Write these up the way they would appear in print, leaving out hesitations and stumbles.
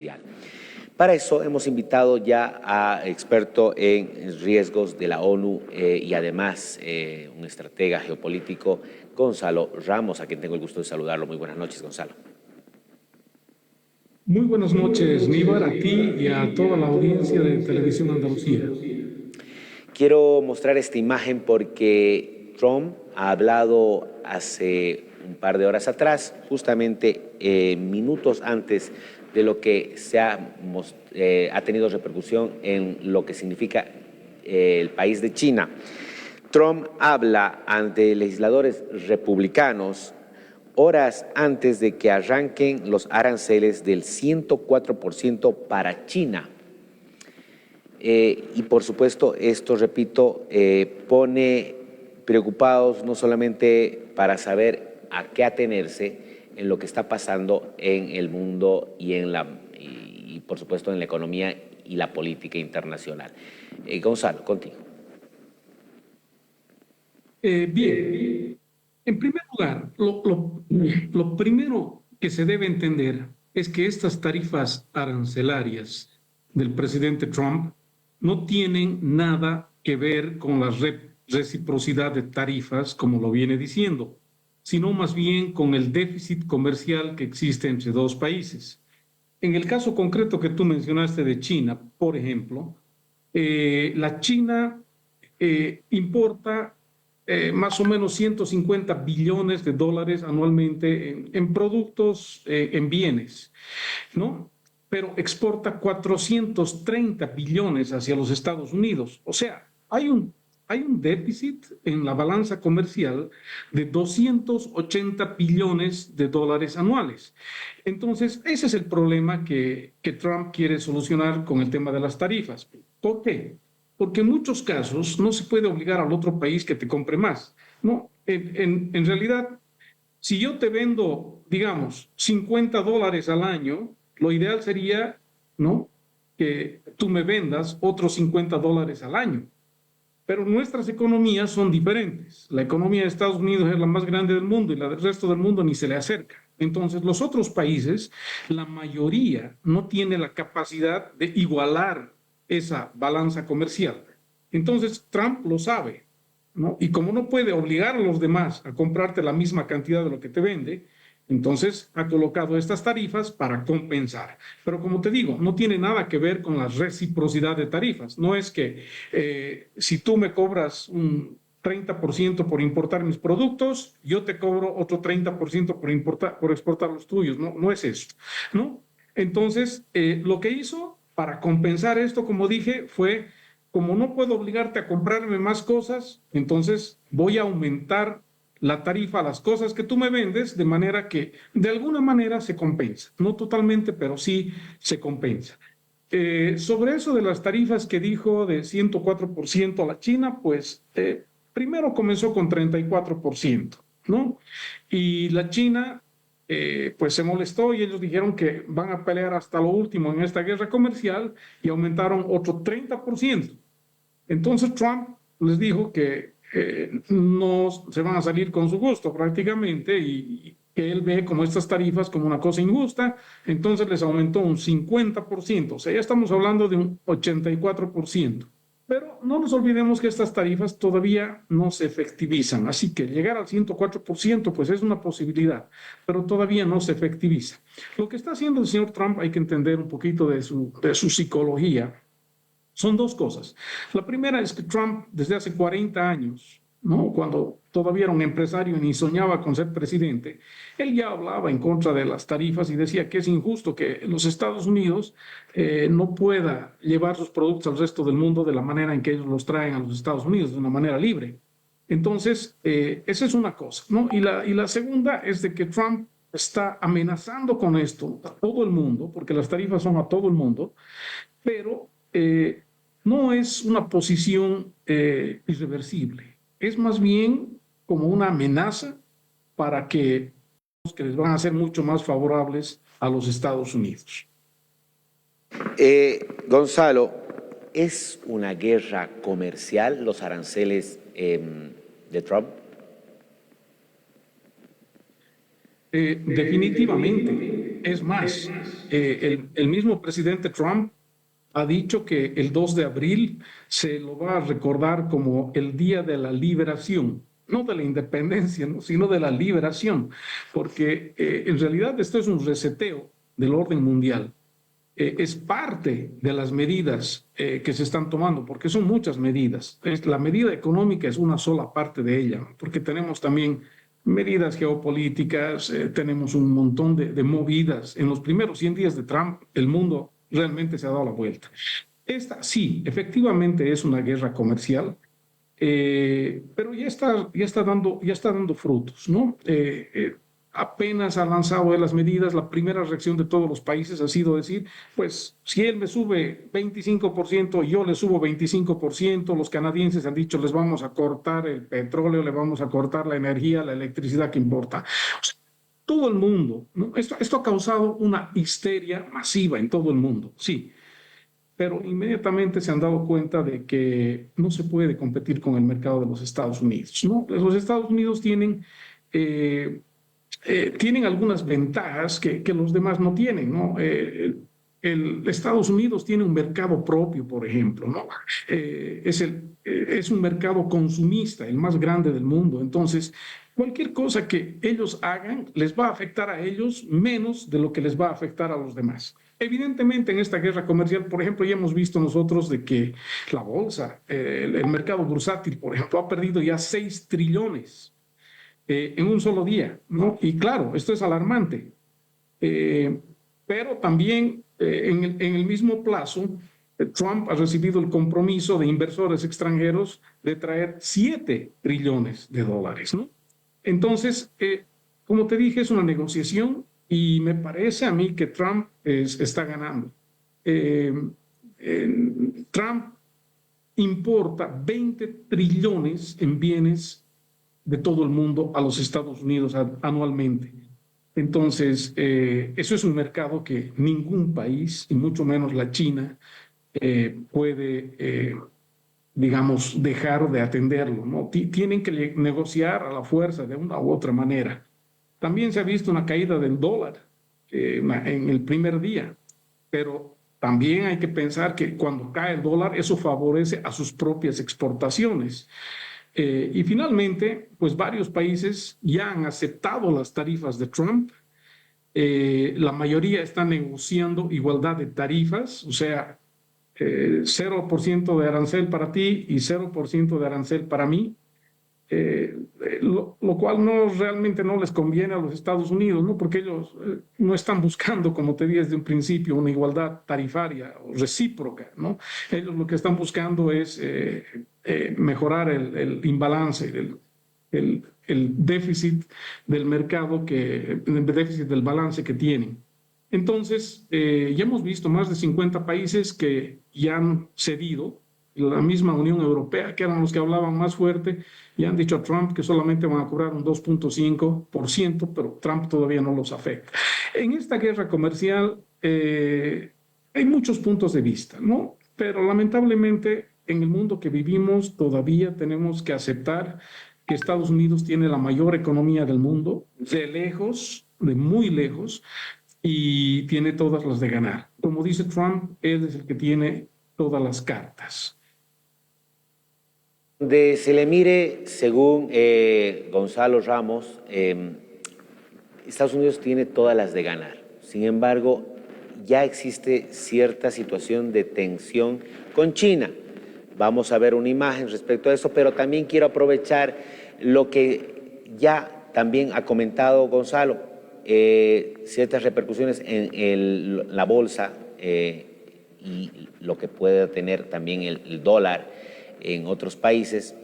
mundial. Para eso hemos invitado ya a experto en riesgos de la ONU y además un estratega geopolítico, Gonzalo Ramos, a quien tengo el gusto de saludarlo. Muy buenas noches, Gonzalo. Muy buenas noches, Níbar, a ti y a toda la audiencia de Televisión Andalucía. Quiero mostrar esta imagen porque Trump ha hablado hace un par de horas atrás, justamente minutos antes de lo que ha tenido repercusión en lo que significa el país de China. Trump habla ante legisladores republicanos horas antes de que arranquen los aranceles del 104% para China. Y por supuesto, esto, repito, pone preocupados no solamente para saber a qué atenerse en lo que está pasando en el mundo y por supuesto en la economía y la política internacional. Gonzalo, contigo. Bien, en primer lugar, lo primero que se debe entender es que estas tarifas arancelarias del presidente Trump no tienen nada que ver con la reciprocidad de tarifas, como lo viene diciendo, sino más bien con el déficit comercial que existe entre dos países. En el caso concreto que tú mencionaste de China, por ejemplo, la China importa más o menos 150 billones de dólares anualmente en productos, en bienes, ¿no? Pero exporta 430 billones hacia los Estados Unidos. O sea, hay un déficit en la balanza comercial de 280 billones de dólares anuales. Entonces, ese es el problema que Trump quiere solucionar con el tema de las tarifas. ¿Por qué? Porque en muchos casos no se puede obligar al otro país que te compre más. No, en realidad, si yo te vendo, digamos, 50 dólares al año, lo ideal sería, ¿no?, que tú me vendas otros 50 dólares al año. Pero nuestras economías son diferentes. La economía de Estados Unidos es la más grande del mundo y la del resto del mundo ni se le acerca. Entonces, los otros países, la mayoría no tiene la capacidad de igualar esa balanza comercial. Entonces, Trump lo sabe, ¿no? Y como no puede obligar a los demás a comprarte la misma cantidad de lo que te vende, entonces ha colocado estas tarifas para compensar. Pero como te digo, no tiene nada que ver con la reciprocidad de tarifas. No es que si tú me cobras un 30% por importar mis productos, yo te cobro otro 30% por exportar los tuyos. No, no es eso, ¿no? Entonces, lo que hizo para compensar esto, como dije, fue, como no puedo obligarte a comprarme más cosas, entonces voy a aumentar la tarifa a las cosas que tú me vendes, de manera que de alguna manera se compensa. No totalmente, pero sí se compensa. Sobre eso de las tarifas que dijo de 104% a la China, pues primero comenzó con 34%, ¿no? Y la China, pues se molestó y ellos dijeron que van a pelear hasta lo último en esta guerra comercial y aumentaron otro 30%. Entonces Trump les dijo que no se van a salir con su gusto prácticamente y que él ve como estas tarifas como una cosa injusta, entonces les aumentó un 50%, o sea, ya estamos hablando de un 84%. Pero no nos olvidemos que estas tarifas todavía no se efectivizan, así que llegar al 104% pues es una posibilidad, pero todavía no se efectiviza. Lo que está haciendo el señor Trump hay que entender un poquito de su psicología. Son dos cosas. La primera es que Trump, desde hace 40 años, ¿no?, cuando todavía era un empresario y ni soñaba con ser presidente, él ya hablaba en contra de las tarifas y decía que es injusto que los Estados Unidos no pueda llevar sus productos al resto del mundo de la manera en que ellos los traen a los Estados Unidos, de una manera libre. Entonces, esa es una cosa, ¿no? Y la segunda es de que Trump está amenazando con esto a todo el mundo, porque las tarifas son a todo el mundo, pero no es una posición irreversible, es más bien como una amenaza para que les van a ser mucho más favorables a los Estados Unidos. Gonzalo, ¿es una guerra comercial los aranceles de Trump? Definitivamente. Es más, el mismo presidente Trump ha dicho que el 2 de abril se lo va a recordar como el día de la liberación, no de la independencia, ¿no? Sino de la liberación, porque en realidad esto es un reseteo del orden mundial. Es parte de las medidas que se están tomando, porque son muchas medidas. La medida económica es una sola parte de ella, ¿no? Porque tenemos también medidas geopolíticas, tenemos un montón de movidas. En los primeros 100 días de Trump, el mundo realmente se ha dado la vuelta. Esta sí, efectivamente es una guerra comercial, pero ya está dando frutos, ¿no? Apenas ha lanzado de las medidas, la primera reacción de todos los países ha sido decir, pues si él me sube 25%, yo le subo 25%, los canadienses han dicho, les vamos a cortar el petróleo, le vamos a cortar la energía, la electricidad que importa. O sea, todo el mundo, ¿no? Esto ha causado una histeria masiva en todo el mundo, sí, pero inmediatamente se han dado cuenta de que no se puede competir con el mercado de los Estados Unidos, ¿no? Los Estados Unidos tienen algunas ventajas que los demás no tienen, ¿no? Estados Unidos tiene un mercado propio, por ejemplo, ¿no? Es un mercado consumista, el más grande del mundo. Entonces, cualquier cosa que ellos hagan les va a afectar a ellos menos de lo que les va a afectar a los demás. Evidentemente, en esta guerra comercial, por ejemplo, ya hemos visto nosotros de que la bolsa, el mercado bursátil, por ejemplo, ha perdido ya 6 trillones en un solo día, ¿no? Y claro, esto es alarmante, pero también en el mismo plazo, Trump ha recibido el compromiso de inversores extranjeros de traer 7 trillones de dólares, ¿no? Entonces, como te dije, es una negociación y me parece a mí que Trump está ganando. Eh, Trump importa 20 trillones en bienes de todo el mundo a los Estados Unidos anualmente. Entonces, eso es un mercado que ningún país, y mucho menos la China, puede, digamos, dejar de atenderlo, ¿no? Tienen que negociar a la fuerza de una u otra manera. También se ha visto una caída del dólar en el primer día, pero también hay que pensar que cuando cae el dólar, eso favorece a sus propias exportaciones. Y finalmente, pues varios países ya han aceptado las tarifas de Trump. La mayoría está negociando igualdad de tarifas, o sea, 0% de arancel para ti y 0% de arancel para mí, lo cual realmente no les conviene a los Estados Unidos, ¿no? Porque ellos no están buscando, como te dije desde un principio, una igualdad tarifaria o recíproca, ¿no? Ellos lo que están buscando es mejorar el imbalance, el déficit del mercado, el déficit del balance que tienen. Entonces, ya hemos visto más de 50 países que ya han cedido, la misma Unión Europea, que eran los que hablaban más fuerte, y han dicho a Trump que solamente van a cobrar un 2.5%, pero Trump todavía no los afecta. En esta guerra comercial hay muchos puntos de vista, ¿no? Pero lamentablemente en el mundo que vivimos todavía tenemos que aceptar que Estados Unidos tiene la mayor economía del mundo, de lejos, de muy lejos, y tiene todas las de ganar. Como dice Trump, él es el que tiene todas las cartas. Donde se le mire, según Gonzalo Ramos, Estados Unidos tiene todas las de ganar. Sin embargo, ya existe cierta situación de tensión con China. Vamos a ver una imagen respecto a eso, pero también quiero aprovechar lo que ya también ha comentado Gonzalo, ciertas repercusiones en la bolsa y lo que puede tener también el dólar en otros países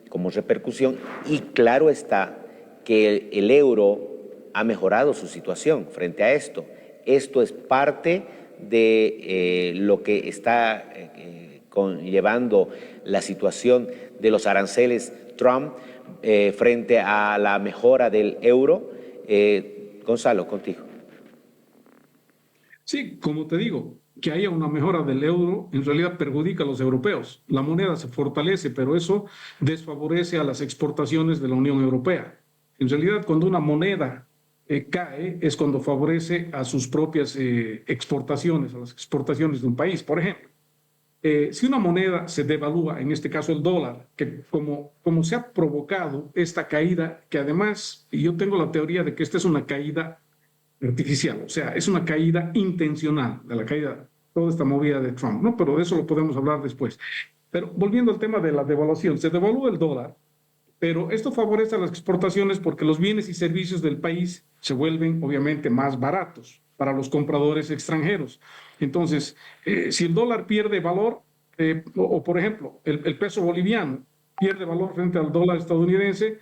como repercusión, y claro está que el euro ha mejorado su situación frente a esto. Esto es parte de lo que está conllevando la situación de los aranceles Trump frente a la mejora del euro. Gonzalo, contigo. Sí, como te digo, que haya una mejora del euro en realidad perjudica a los europeos. La moneda se fortalece, pero eso desfavorece a las exportaciones de la Unión Europea. En realidad, cuando una moneda cae es cuando favorece a sus propias exportaciones, a las exportaciones de un país. Por ejemplo, si una moneda se devalúa, en este caso el dólar, que como se ha provocado esta caída, que además yo tengo la teoría de que esta es una caída artificial, o sea, es una caída intencional de la caída, toda esta movida de Trump, ¿no? Pero de eso lo podemos hablar después. Pero volviendo al tema de la devaluación, se devalúa el dólar, pero esto favorece a las exportaciones porque los bienes y servicios del país se vuelven obviamente más baratos para los compradores extranjeros. Entonces, si el dólar pierde valor, por ejemplo, el peso boliviano pierde valor frente al dólar estadounidense,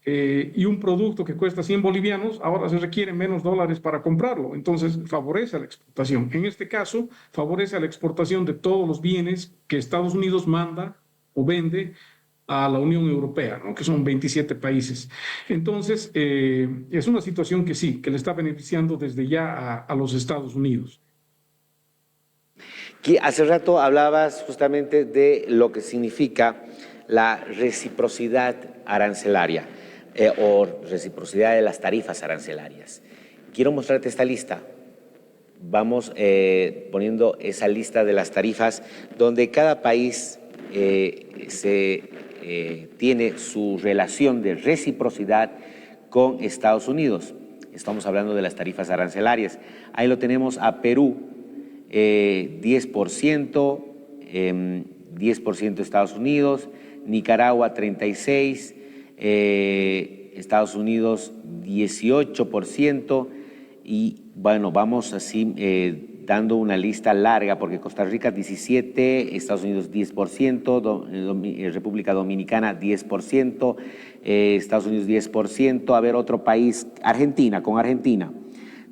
y un producto que cuesta 100 bolivianos, ahora se requieren menos dólares para comprarlo. Entonces, favorece a la exportación. En este caso, favorece a la exportación de todos los bienes que Estados Unidos manda o vende a la Unión Europea, ¿no? Que son 27 países. Entonces, es una situación que sí, que le está beneficiando desde ya a los Estados Unidos. Hace rato hablabas justamente de lo que significa la reciprocidad arancelaria o reciprocidad de las tarifas arancelarias. Quiero mostrarte esta lista. Vamos poniendo esa lista de las tarifas donde cada país tiene su relación de reciprocidad con Estados Unidos. Estamos hablando de las tarifas arancelarias. Ahí lo tenemos a Perú, 10%, 10% Estados Unidos, Nicaragua 36%, Estados Unidos 18%, y bueno, vamos así dando una lista larga porque Costa Rica 17%, Estados Unidos 10%, República Dominicana 10%, Estados Unidos 10%, a ver otro país, Argentina, con Argentina,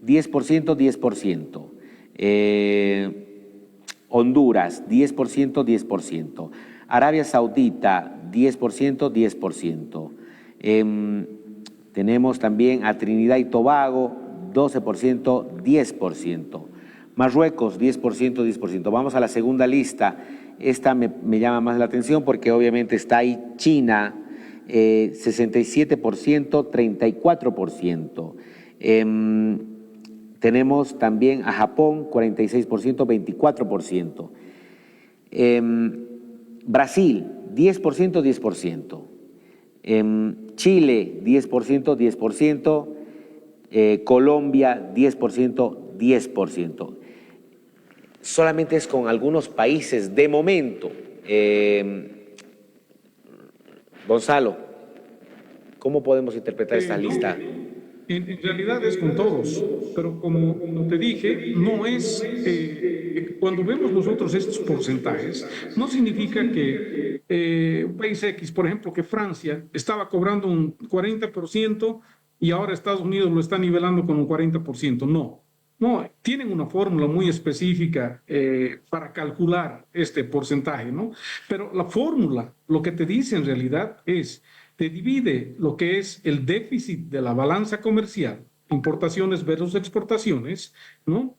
10%, 10%. Honduras, 10%, 10%. Arabia Saudita, 10%, 10%. Tenemos también a Trinidad y Tobago, 12%, 10%. Marruecos, 10%, 10%. Vamos a la segunda lista. Esta me llama más la atención porque obviamente está ahí China, 67%, 34%. Tenemos también a Japón, 46%, 24%. Brasil, 10%, 10%. Chile, 10%, 10%. Colombia, 10%, 10%. Solamente es con algunos países de momento. Gonzalo, ¿cómo podemos interpretar esta lista? En realidad es con todos, pero como te dije, no es, cuando vemos nosotros estos porcentajes, no significa que un país X, por ejemplo, que Francia estaba cobrando un 40% y ahora Estados Unidos lo está nivelando con un 40%. No, tienen una fórmula muy específica para calcular este porcentaje, ¿no? Pero la fórmula, lo que te dice en realidad es, te divide lo que es el déficit de la balanza comercial, importaciones versus exportaciones, ¿no?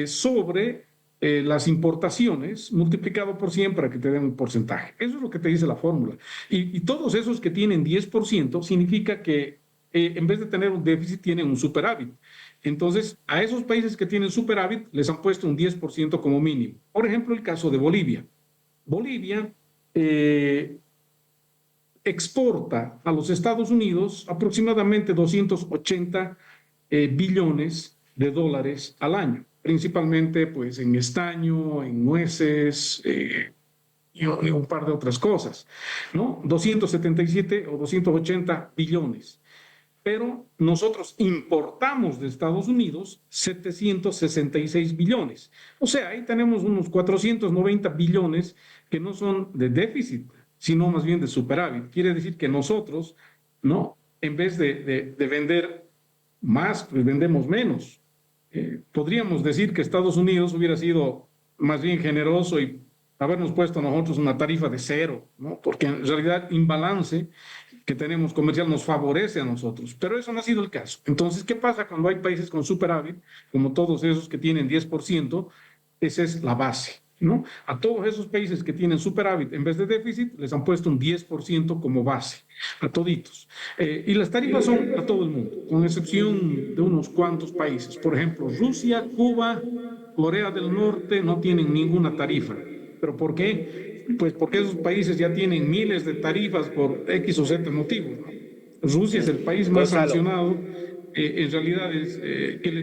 Sobre las importaciones multiplicado por 100 para que te den un porcentaje. Eso es lo que te dice la fórmula. Y todos esos que tienen 10% significa que en vez de tener un déficit tienen un superávit. Entonces, a esos países que tienen superávit les han puesto un 10% como mínimo. Por ejemplo, el caso de Bolivia. Bolivia exporta a los Estados Unidos aproximadamente 280 billones de dólares al año, principalmente pues, en estaño, en nueces y un par de otras cosas, ¿no? 277 o 280 billones. Pero nosotros importamos de Estados Unidos 766 billones. O sea, ahí tenemos unos 490 billones que no son de déficit, sino más bien de superávit. Quiere decir que nosotros, ¿no? En vez de vender más, pues vendemos menos. Podríamos decir que Estados Unidos hubiera sido más bien generoso y habernos puesto a nosotros una tarifa de cero, ¿no? Porque en realidad imbalance que tenemos comercial nos favorece a nosotros, pero eso no ha sido el caso. Entonces, ¿qué pasa cuando hay países con superávit, como todos esos que tienen 10%? Esa es la base. ¿no? A todos esos países que tienen superávit en vez de déficit, les han puesto un 10% como base, a toditos. Y las tarifas son a todo el mundo, con excepción de unos cuantos países. Por ejemplo, Rusia, Cuba, Corea del Norte no tienen ninguna tarifa. ¿Pero por qué? Pues porque esos países ya tienen miles de tarifas por X o Z motivos, ¿no? Rusia es el país más Gonzalo, sancionado. En realidad es que le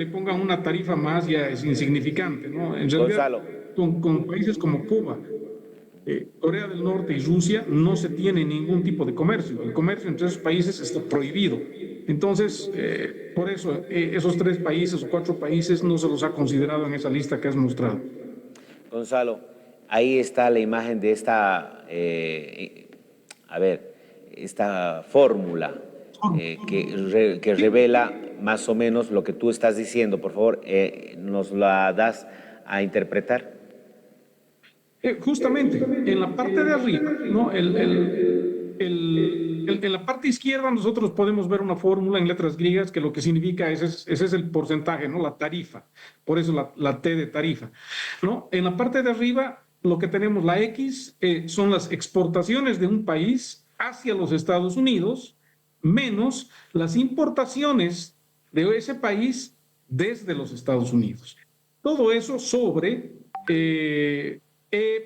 pongan una tarifa más ya es insignificante, ¿no? En realidad, Gonzalo, con países como Cuba, Corea del Norte y Rusia no se tiene ningún tipo de comercio. El comercio entre esos países está prohibido. Entonces, por eso esos 3 países o 4 países no se los ha considerado en esa lista que has mostrado. Gonzalo, ahí está la imagen de esta, esta fórmula que revela más o menos lo que tú estás diciendo. Por favor, ¿nos la das a interpretar? Justamente, en la parte de arriba, ¿no? En la parte izquierda nosotros podemos ver una fórmula en letras griegas que lo que significa ese es el porcentaje, ¿no? La tarifa, por eso la T de tarifa, ¿no? En la parte de arriba lo que tenemos, la X, son las exportaciones de un país hacia los Estados Unidos, menos las importaciones de ese país desde los Estados Unidos. Todo eso sobre E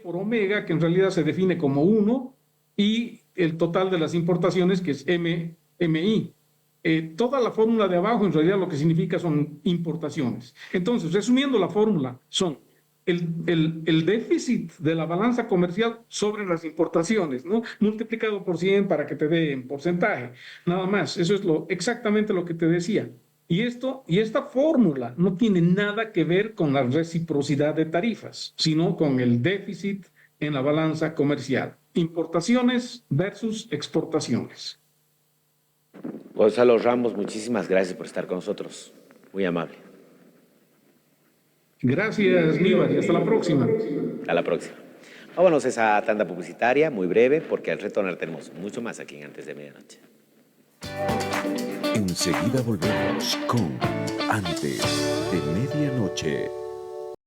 por omega, que en realidad se define como 1, y el total de las importaciones, que es MI. Toda la fórmula de abajo en realidad lo que significa son importaciones. Entonces, resumiendo la fórmula, son el déficit de la balanza comercial sobre las importaciones, ¿no? Multiplicado por 100 para que te dé en porcentaje. Nada más, eso es exactamente lo que te decía. Y esta fórmula no tiene nada que ver con la reciprocidad de tarifas, sino con el déficit en la balanza comercial. Importaciones versus exportaciones. Gonzalo Ramos, muchísimas gracias por estar con nosotros. Muy amable. Gracias, Níbar, y hasta la próxima. Hasta la próxima. Vámonos a esa tanda publicitaria, muy breve, porque al retornar tenemos mucho más aquí en Antes de Medianoche. Enseguida volvemos con Antes de Medianoche.